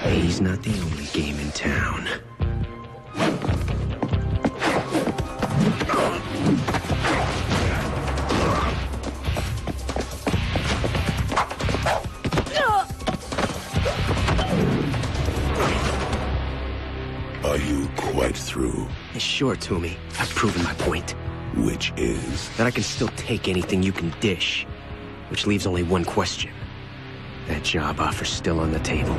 He's not the only game in town. Are you quite through? Sure, Toomey. I've proven my point. Which is? That I can still take anything you can dish. Which leaves only one question. That job offer's still on the table.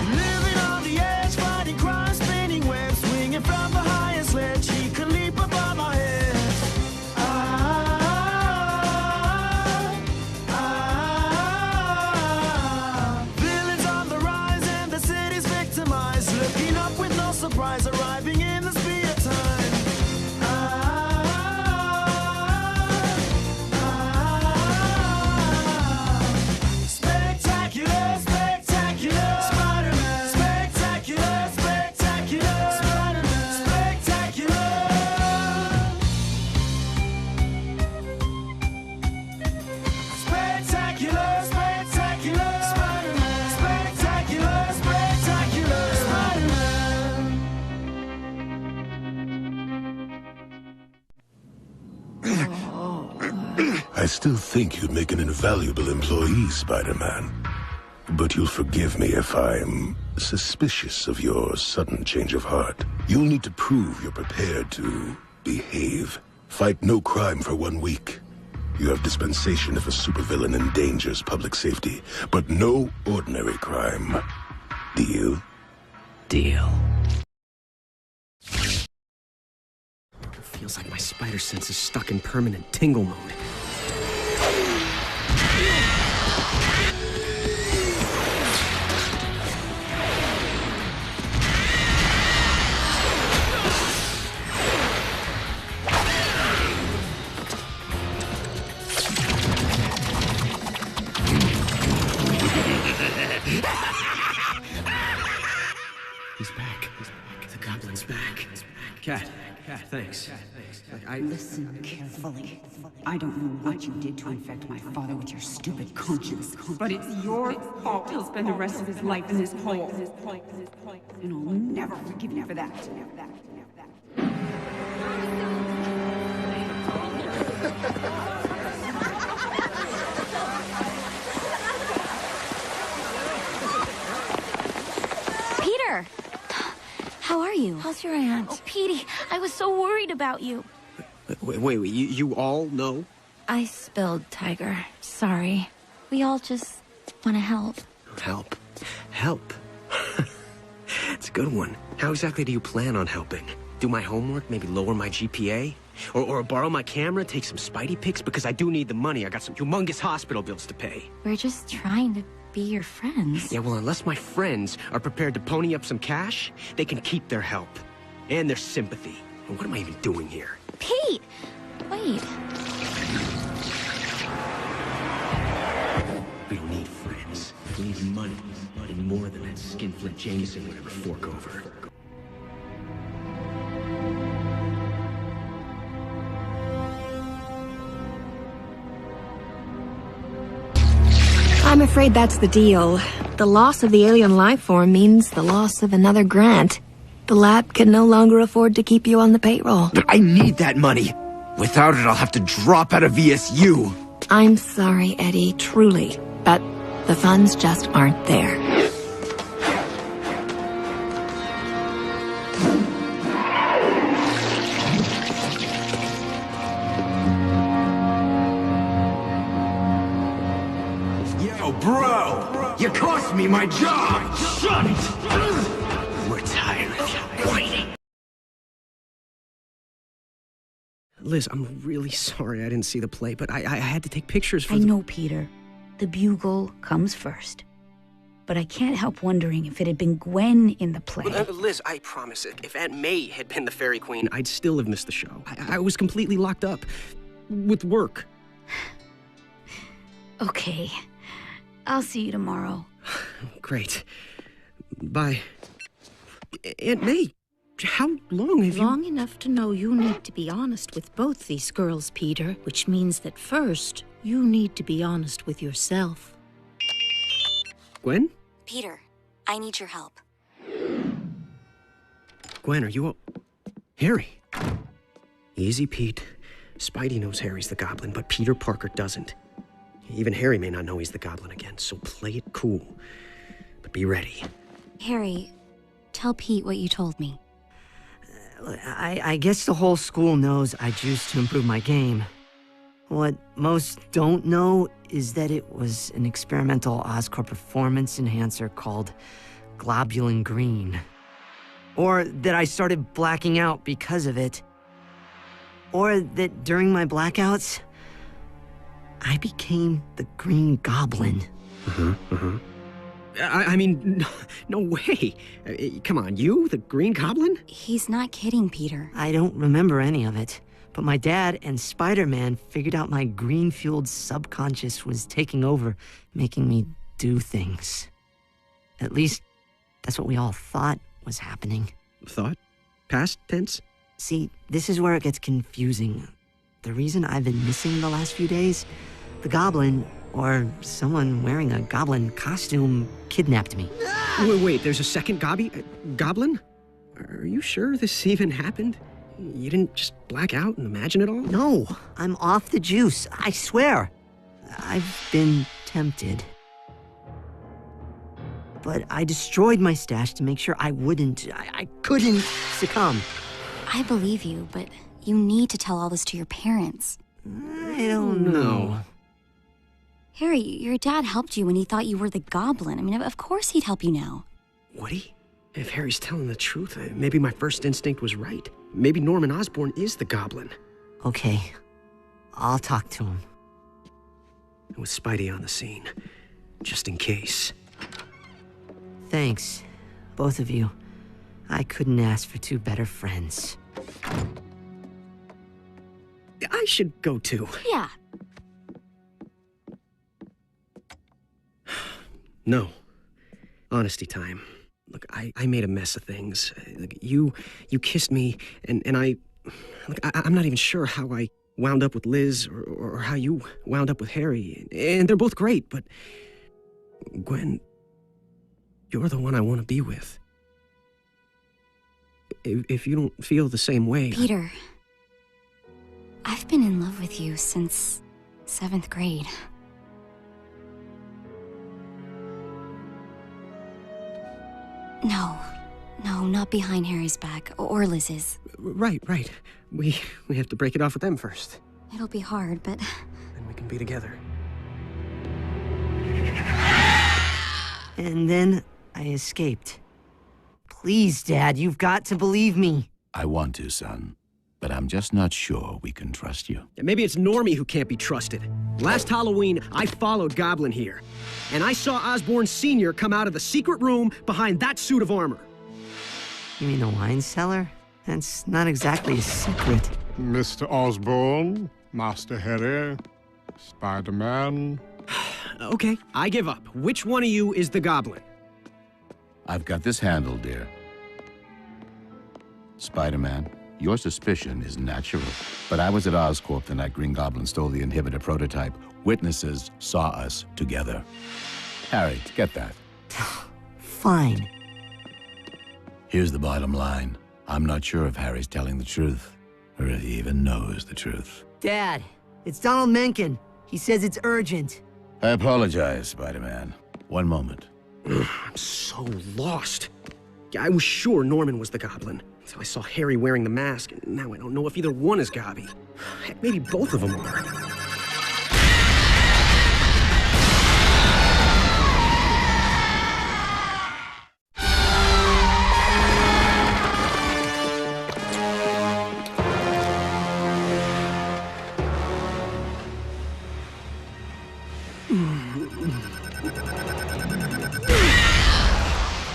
Living on the edge, fighting crime, spinning webs, swinging from the highest ledge. He could leap above my head. Villains on the rise and the city's victimized. Looking up with no surprise, arriving in the speed of time. Spectacular, spectacular, Spider-Man. Spectacular, spectacular, Spider-Man. Spectacular. Spectacular, spectacular, Spider-Man. Spectacular, spectacular, Spider-Man. I still think you'd make an invaluable employee, Spider-Man. But you'll forgive me if I'm suspicious of your sudden change of heart. You'll need to prove you're prepared to behave. Fight no crime for 1 week. You have dispensation if a supervillain endangers public safety, but no ordinary crime. Deal? Deal. It feels like my spider sense is stuck in permanent tingle mode. He's back. The Goblin's back. Cat, thanks. Listen carefully. I don't know what you did to infect my father with your stupid conscience, but it's your fault. He'll spend the rest of his life in this hole. And I'll never forgive you for that. Peter! How are you? How's your aunt? Oh, Petey, I was so worried about you. Wait, you all know? I spilled, Tiger. Sorry. We all just want to help. Help? It's a good one. How exactly do you plan on helping? Do my homework, maybe lower my GPA? Or borrow my camera, take some Spidey pics? Because I do need the money. I got some humongous hospital bills to pay. We're just trying to be your friends. Yeah, well, unless my friends are prepared to pony up some cash, they can keep their help. And their sympathy. And what am I even doing here? Pete! Wait. We don't need friends. We need money. And more than that skinflint Jameson would ever fork over. I'm afraid that's the deal. The loss of the alien life form means the loss of another grant. The lab can no longer afford to keep you on the payroll. But I need that money. Without it, I'll have to drop out of VSU. I'm sorry, Eddie, truly, but the funds just aren't there. Yo, bro! You cost me my job! Shut it! We're tired of you whining. Liz, I'm really sorry I didn't see the play, but I had to take pictures for I know, Peter. The bugle comes first. But I can't help wondering if it had been Gwen in the play. Liz, I promise, if Aunt May had been the Fairy Queen, I'd still have missed the show. I was completely locked up. With work. Okay. I'll see you tomorrow. Great. Bye. Aunt May, How long have you... Long enough to know you need to be honest with both these girls, Peter, which means that first, you need to be honest with yourself. Gwen? Peter, I need your help. Gwen, are you... Harry? Easy, Pete. Spidey knows Harry's the Goblin, but Peter Parker doesn't. Even Harry may not know he's the Goblin again, so play it cool. But be ready. Harry, tell Pete what you told me. I guess the whole school knows I juiced to improve my game. What most don't know is that it was an experimental Oscorp performance enhancer called Globulin Green. Or that I started blacking out because of it. Or that during my blackouts, I became the Green Goblin. I mean, no way. Come on, you, the Green Goblin? He's not kidding, Peter. I don't remember any of it, but my dad and Spider-Man figured out my green-fueled subconscious was taking over, making me do things. At least, that's what we all thought was happening. Thought? Past tense? See, this is where it gets confusing. The reason I've been missing the last few days, the Goblin, or someone wearing a Goblin costume, kidnapped me. Wait, there's a second Goblin? Are you sure this even happened? You didn't just black out and imagine it all? No, I'm off the juice, I swear. I've been tempted. But I destroyed my stash to make sure I couldn't succumb. I believe you, but you need to tell all this to your parents. I don't know. Harry, your dad helped you when he thought you were the Goblin. I mean, of course he'd help you now. Would he? If Harry's telling the truth, maybe my first instinct was right. Maybe Norman Osborn is the Goblin. Okay, I'll talk to him. With Spidey on the scene, just in case. Thanks, both of you. I couldn't ask for two better friends. I should go too. Yeah. No. Honesty time. Look, I made a mess of things. You kissed me, and I'm not even sure how I wound up with Liz or how you wound up with Harry. And they're both great, but Gwen, you're the one I want to be with. If you don't feel the same way... Peter, I've been in love with you since 7th grade. No, not behind Harry's back, or Liz's. Right. We have to break it off with them first. It'll be hard, but... Then we can be together. And then I escaped. Please, Dad, you've got to believe me. I want to, son. But I'm just not sure we can trust you. Maybe it's Normie who can't be trusted. Last Halloween, I followed Goblin here. And I saw Osborn Sr. come out of the secret room behind that suit of armor. You mean the wine cellar? That's not exactly a secret. Mr. Osborn, Master Harry, Spider-Man. Okay, I give up. Which one of you is the Goblin? I've got this handled, dear. Spider-Man, your suspicion is natural. But I was at Oscorp the night Green Goblin stole the inhibitor prototype. Witnesses saw us together. Harry, get that. Fine. Here's the bottom line. I'm not sure if Harry's telling the truth, or if he even knows the truth. Dad, it's Donald Mencken. He says it's urgent. I apologize, Spider-Man. One moment. I'm so lost. I was sure Norman was the Goblin. So I saw Harry wearing the mask, and now I don't know if either one is Gobby. Heck, maybe both of them are.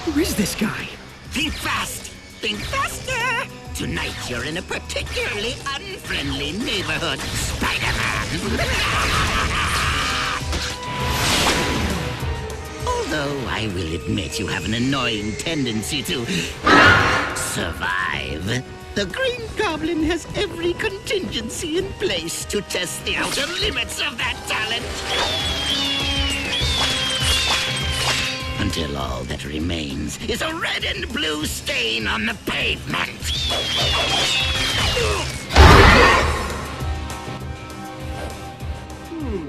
Who is this guy? Think fast! Think faster! Tonight you're in a particularly unfriendly neighborhood, Spider-Man! Although I will admit you have an annoying tendency to... survive. arrive, the Green Goblin has every contingency in place to test the outer limits of that talent. Until all that remains is a red and blue stain on the pavement.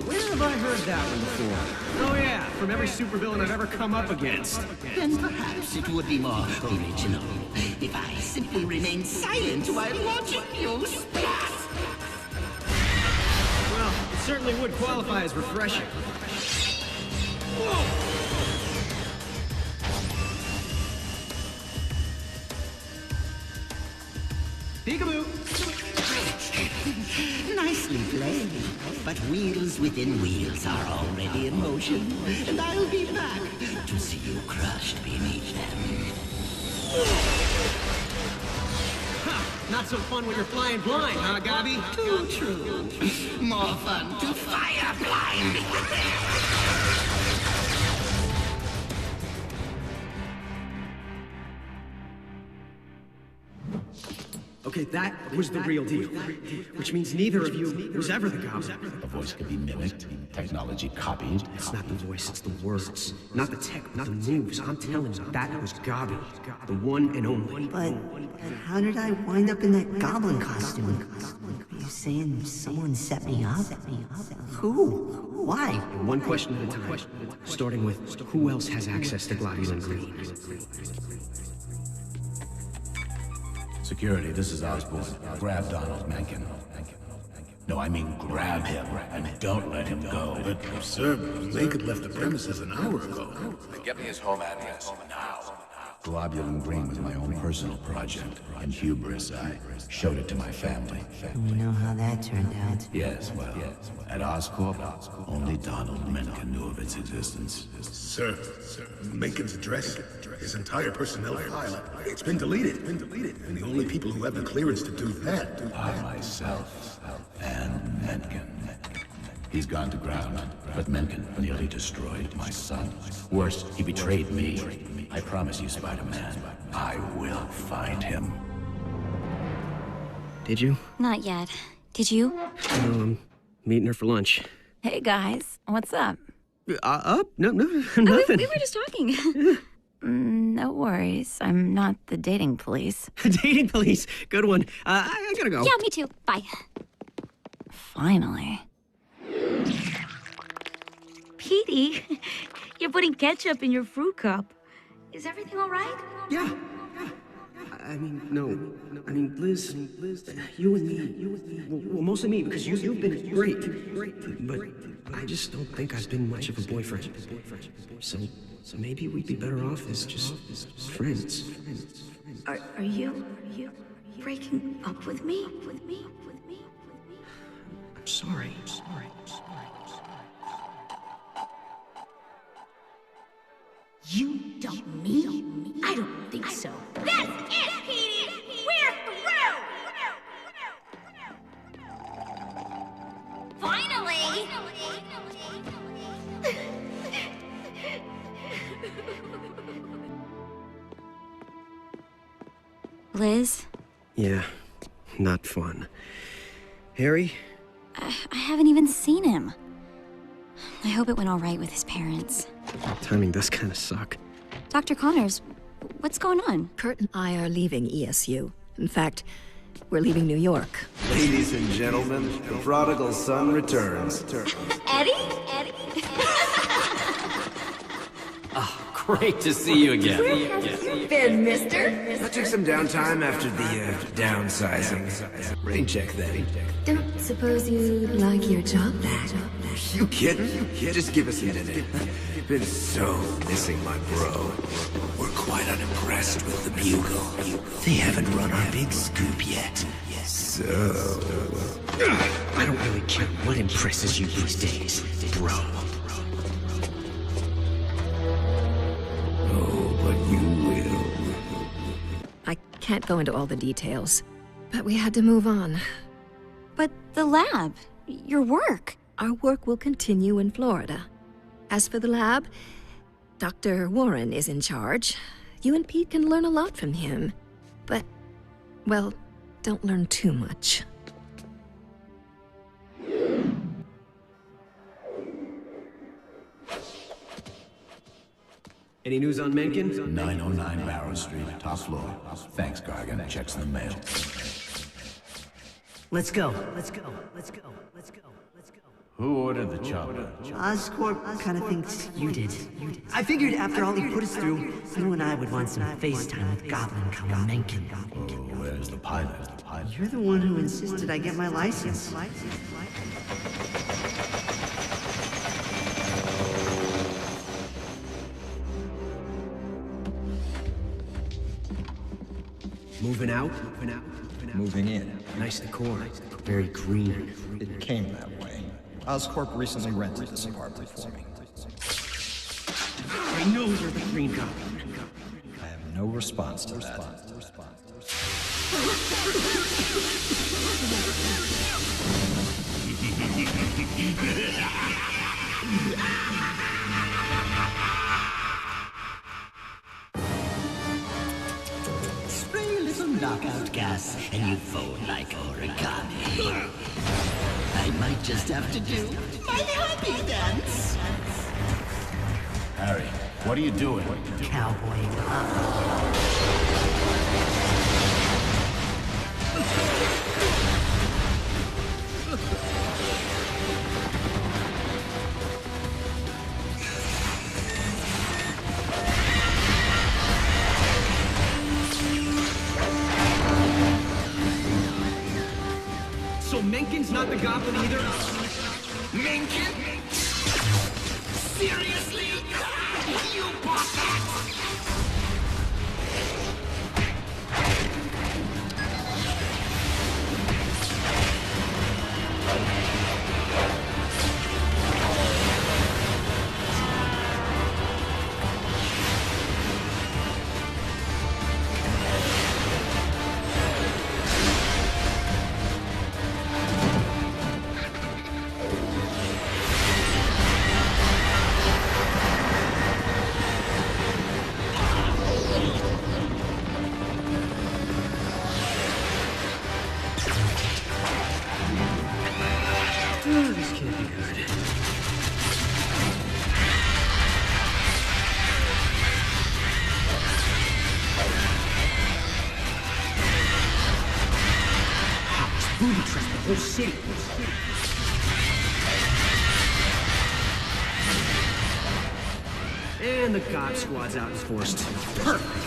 Where have I heard that one before? Oh yeah, from every supervillain I've ever come up against. Then perhaps it would be more original if I simply remained silent while watching you splat. Well, it certainly would qualify as refreshing. Whoa! Peekaboo! Nicely played. But wheels within wheels are already in motion, and I'll be back to see you crushed beneath them. Ha! Not so fun when you're flying blind, huh, Gobby? Too true. More fun to fire blind. Okay, that was the real deal. Which means neither of you was ever the Goblin. A voice can be mimicked, technology copied. It's not the voice, it's the words. Not the tech, not the moves. I'm telling you, that was Goblin. The one and only. But how did I wind up in that Goblin costume? Are you saying someone set me up? Who? Why? One question at a time. Starting with, who else has access to Globulin Green? Security, this is Osborn. Grab Donald Mencken. No, I mean grab him, and don't let him go. But, sir, Mencken left the premises an hour ago. Get me his home address, now. Globulin Green was my own personal project. In hubris, I showed it to my family. We know how that turned out. Yes, well, at Oscorp, only Donald Mencken knew of its existence. Sir, Mencken's address, his entire personnel file, it's been deleted. And the only people who have the clearance to do that... I myself, and Mencken. He's gone to ground, but Mencken nearly destroyed my son. Worse, he betrayed me. I promise you, Spider-Man, I will find him. Did you? Not yet. Did you? No, I'm meeting her for lunch. Hey, guys. What's up? Up? No, nothing. We were just talking. No worries. I'm not the dating police. Dating police. Good one. I gotta go. Yeah, me too. Bye. Finally. Petey, you're putting ketchup in your fruit cup. Is everything all right? Yeah. I mean, no. I mean, Liz, you and me. Well, mostly me, because you've been great. But I just don't think I've been much of a boyfriend. So maybe we'd be better off as just friends. Are you breaking up with me? I'm sorry. You dump me? I don't think so. That's it, Petey! We're through! Finally! Liz? Yeah, not fun. Harry? I haven't even seen him. I hope it went all right with his parents. Timing does kind of suck. Dr. Connors, what's going on? Kurt and I are leaving ESU. In fact, we're leaving New York. Ladies and gentlemen, the prodigal son returns. Eddie? Great to see you again. Where have you been, mister? I took some downtime after the downsizing. Rain check then. Don't suppose you'd like your job back? You kidding? Just give us a minute. Been so missing my bro. We're quite unimpressed with the Bugle. They haven't run our big scoop yet. So... I don't really care what impresses you these days, bro. Oh, but you will. I can't go into all the details, but we had to move on. But the lab, your work. Our work will continue in Florida. As for the lab, Dr. Warren is in charge. You and Pete can learn a lot from him. But Well, don't learn too much. Any news on Mencken? 909 Barrow Street, top floor. Thanks, Gargan. Checks in the mail. Let's go. Let's go. Let's go. Let's go. Let's go. Who ordered the chopper? Oscorp kind of thinks you did. I figured after all he put us through, you and I would want some FaceTime with Goblin come Mencken. Oh, where's the pilot? You're the one who insisted I get my license. Moving out? Moving in. Nice decor. Very green. It came that way. Oscorp recently rented this apartment for me. I know you're the Green Goblin. I have no response to that. Spray a little knockout gas, and you fold like origami. I might just have to do my happy dance. Harry, what are you doing? Cowboy So Mencken's not the Goblin either? Mencken? Seriously? You bought that? This can't be good. House booby trapped the whole city. And the God Squad's out in force too. Perfect.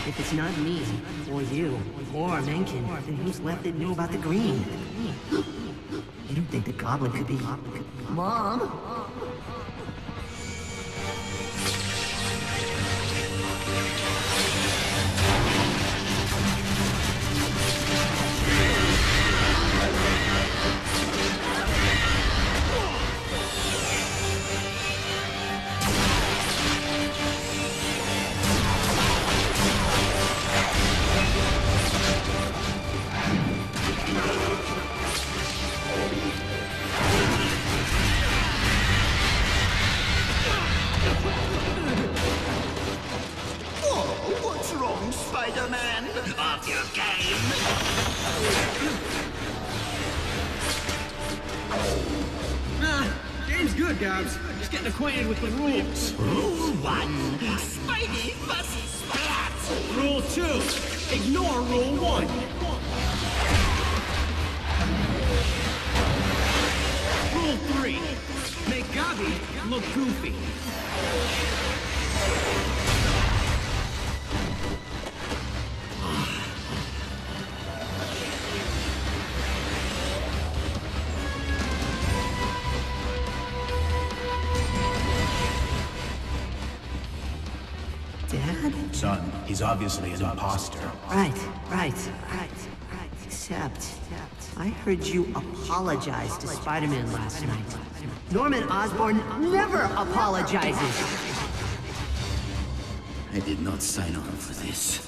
If it's not me, or you, or Mencken, then who's left that knew about the green? You don't think the Goblin could be... Mom? What's wrong, Spider-Man? Off your game? Game's good, Gobs. Just getting acquainted with the rules. Rule 1. Spidey must splat. Rule 2. Ignore Rule 1. Rule 3. Make Gobby look goofy. son. He's obviously an imposter. Right. Except, I heard you apologize to Spider-Man last night. Norman Osborn never apologizes. I did not sign on for this.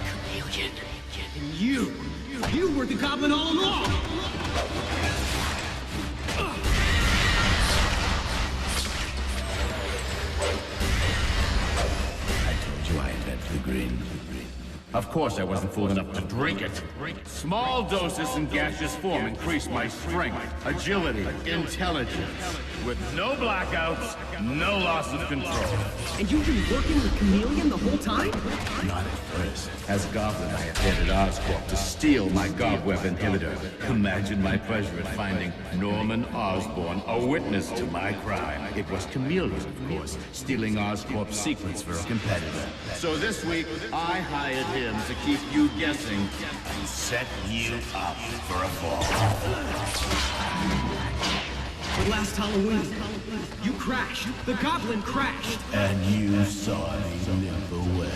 Chameleon. And you were the Goblin all along! I invented the green. Of course I wasn't fool enough to drink it. Small doses in gaseous form increase my strength, agility, intelligence. With no blackouts, no loss of control. And you've been working with Chameleon the whole time? Not at first. As Goblin, I attended Oscorp to steal my Gobweb inhibitor. Imagine my pleasure at finding Norman Osborn a witness to my crime. It was Chameleon, of course, stealing Oscorp's secrets for a competitor. So this week, I hired him to keep you guessing and set you up for a fall. But last Halloween, you crashed. The Goblin crashed. And you saw me limp away.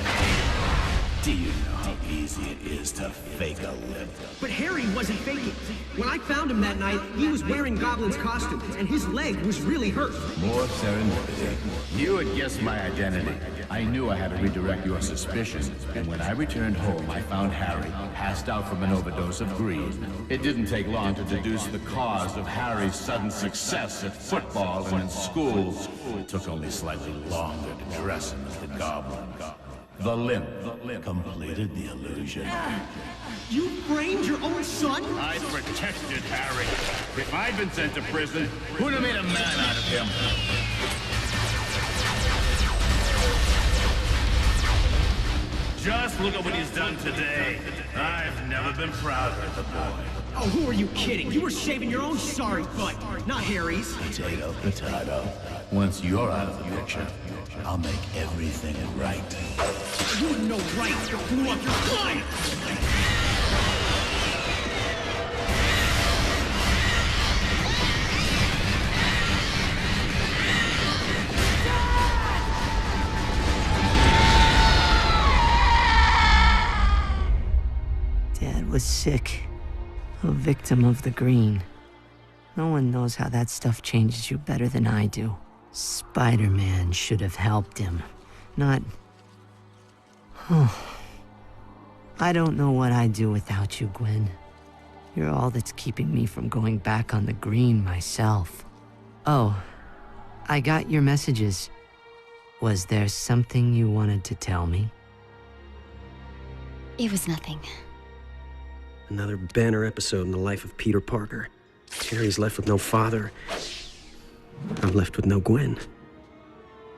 Do you know how easy it is to fake a limp? But Harry wasn't faking. When I found him that night, he was wearing Goblin's costume, and his leg was really hurt. More serendipity. You had guessed my identity. I knew I had to redirect your suspicions, and when I returned home, I found Harry passed out from an overdose of greed. It didn't take long to deduce the cause of Harry's sudden success at football and in school. It took only slightly longer to dress him as the Goblin. The limp completed the illusion. You framed your own son? I protected Harry. If I'd been sent to prison, who'd have made a man out of him? Just look at what he's done today. I've never been prouder of the boy. Oh, who are you kidding? You were shaving your own sorry butt, not Harry's. Potato, potato. Once you're out of the picture, I'll make everything right. You have no right to blow up your client! Dad was sick. A victim of the green. No one knows how that stuff changes you better than I do. Spider-Man should have helped him. Not... I don't know what I'd do without you, Gwen. You're all that's keeping me from going back on the green myself. Oh, I got your messages. Was there something you wanted to tell me? It was nothing. Another banner episode in the life of Peter Parker. Harry's left with no father. I'm left with no Gwen.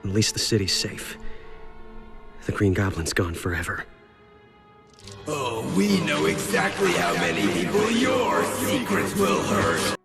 At least the city's safe. The Green Goblin's gone forever. Oh, we know exactly how many people your secrets will hurt.